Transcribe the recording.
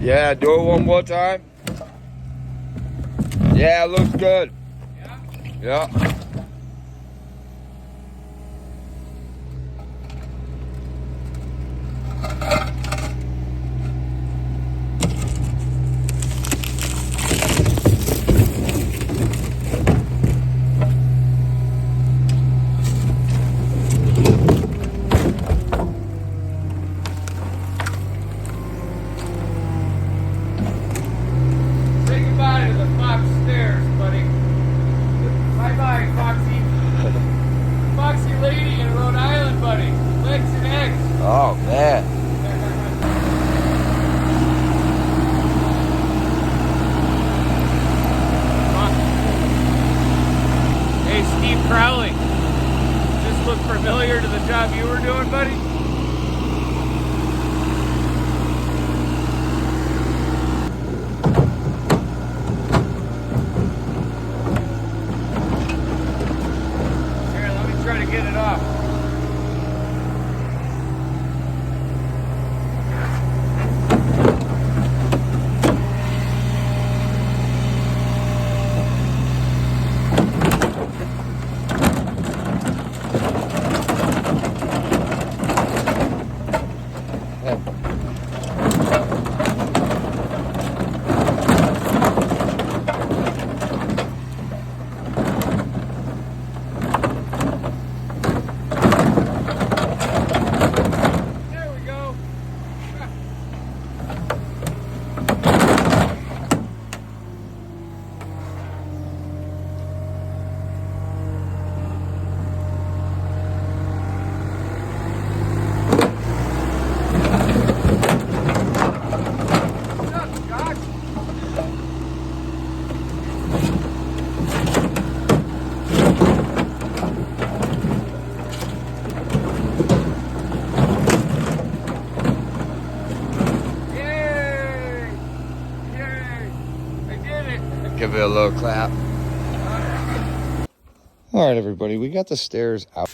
Yeah, do it one more time. Yeah, it looks good. Yeah? Yeah. Say goodbye to the Fox stairs, buddy. Bye-bye, Foxy. Foxy lady in Rhode Island, buddy. Legs and eggs. Oh, man. Hey, Steve Crowley. Does this look familiar to the job you were doing, buddy? Here, let me try to get it off. There we go. What's up, Josh? Yay! Yay! I did it! Give it a little clap. All right, everybody, we got the stairs out.